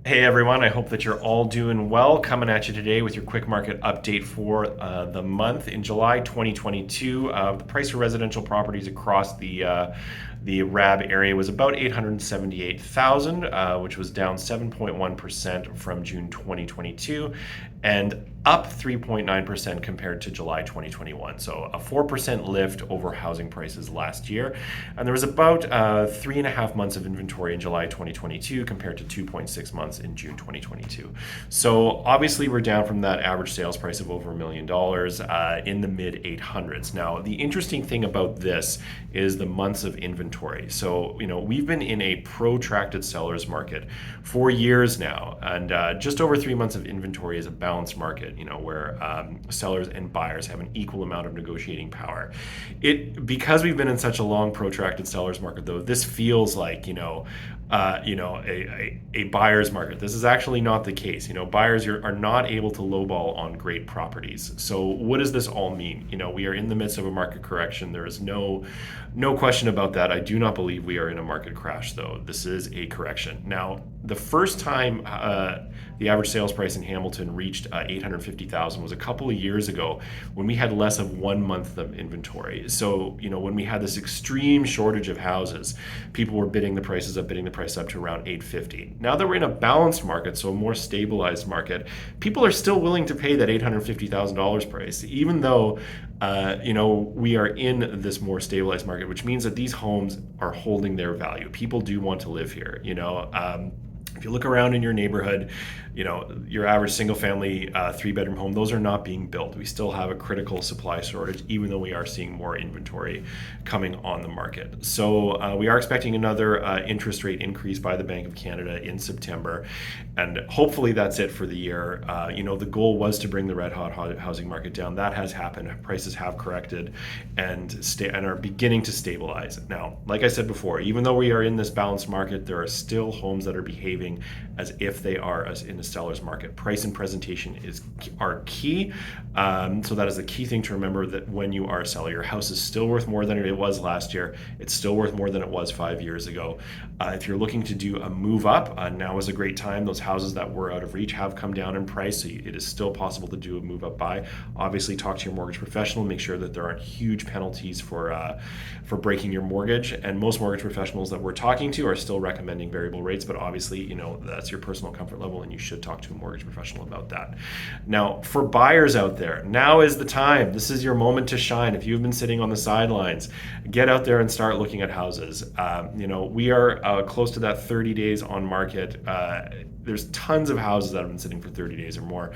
Hey everyone, I hope that you're all doing well. Coming at you today with your quick market update for the month in July 2022. The price for residential properties across the RAB area was about 878,000, which was down 7.1% from June 2022 and up 3.9% compared to July 2021. So a 4% lift over housing prices last year. And there was about 3.5 months of inventory in July 2022 compared to 2.6 months in June 2022. So obviously we're down from that average sales price of over $1 million in the mid 800s. Now, the interesting thing about this is the months of inventory. So, we've been in a protracted seller's market for years now, and just over 3 months of inventory is a balanced market, where sellers and buyers have an equal amount of negotiating power. Because we've been in such a long protracted seller's market, though, this feels like, a buyer's market. This is actually not the case. Buyers are not able to lowball on great properties. So what does this all mean? We are in the midst of a market correction. There is no question about that. I do not believe we are in a market crash, though. This is a correction. Now, the first time the average sales price in Hamilton reached 850,000 was a couple of years ago when we had less of 1 month of inventory. So, when we had this extreme shortage of houses, people were bidding the prices up to around 850. Now that we're in a balanced market, so a more stabilized market, people are still willing to pay that $850,000 price, even though we are in this more stabilized market, which means that these homes are holding their value. People do want to live here. If you look around in your neighborhood, your average single family 3-bedroom home, those are not being built. We still have a critical supply shortage, even though we are seeing more inventory coming on the market. So we are expecting another interest rate increase by the Bank of Canada in September. And hopefully that's it for the year. The goal was to bring the red hot housing market down. That has happened. Prices have corrected and are beginning to stabilize. Now, like I said before, even though we are in this balanced market, there are still homes that are behaving as if they are as in a seller's market. Price and presentation are key. So that is the key thing to remember, that when you are a seller, your house is still worth more than it was last year. It's still worth more than it was 5 years ago. If you're looking to do a move up, now is a great time. Those houses that were out of reach have come down in price, so it is still possible to do a move up buy. Obviously, talk to your mortgage professional. Make sure that there aren't huge penalties for breaking your mortgage. And most mortgage professionals that we're talking to are still recommending variable rates, but obviously, that's your personal comfort level, and you should talk to a mortgage professional about that. Now, for buyers out there, now is the time. This is your moment to shine. If you've been sitting on the sidelines, get out there and start looking at houses. We are close to that 30 days on market. There's tons of houses that have been sitting for 30 days or more.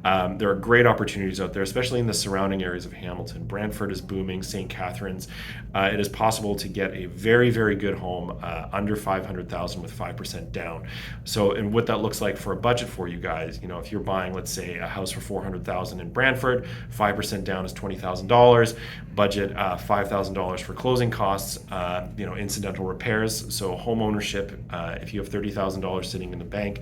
There are great opportunities out there, especially in the surrounding areas of Hamilton. Brantford is booming, St. Catharines. It is possible to get a very, very good home under $500,000 with 5% down. So, and what that looks like for a budget for you guys, if you're buying, let's say, a house for $400,000 in Brantford, 5% down is $20,000. Budget $5,000 for closing costs, incidental repairs. So home ownership, if you have $30,000 sitting in the bank,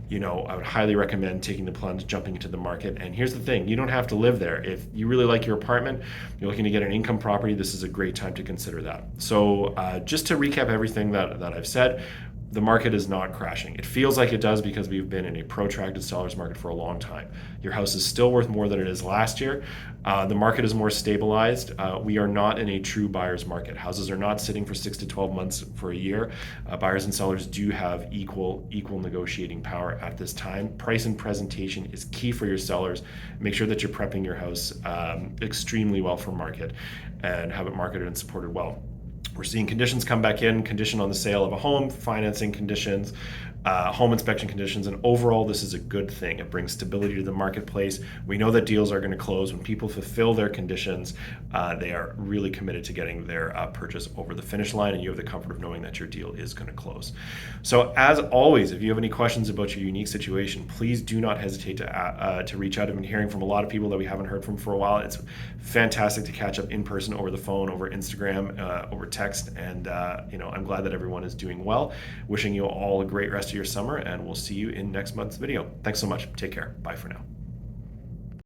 I would highly recommend taking the plunge, jumping into the market. And here's the thing, you don't have to live there. If you really like your apartment, you're looking to get an income property, this is a great time to consider that. So just to recap everything that I've said, the market is not crashing. It feels like it does because we've been in a protracted seller's market for a long time. Your house is still worth more than it is last year. The market is more stabilized. We are not in a true buyer's market. Houses are not sitting for 6 to 12 months for a year. Buyers and sellers do have equal negotiating power at this time. Price and presentation is key for your sellers. Make sure that you're prepping your house extremely well for market and have it marketed and supported well. We're seeing conditions come back in, condition on the sale of a home, financing conditions, home inspection conditions, and overall this is a good thing. It brings stability to the marketplace. We know that deals are going to close. When people fulfill their conditions, they are really committed to getting their purchase over the finish line, and you have the comfort of knowing that your deal is going to close. So as always, if you have any questions about your unique situation, please do not hesitate to reach out. I've been hearing from a lot of people that we haven't heard from for a while. It's fantastic to catch up in person, over the phone, over Instagram, over text, and I'm glad that everyone is doing well. Wishing you all a great rest of your summer, and we'll see you in next month's video. Thanks so much. Take care. Bye for now.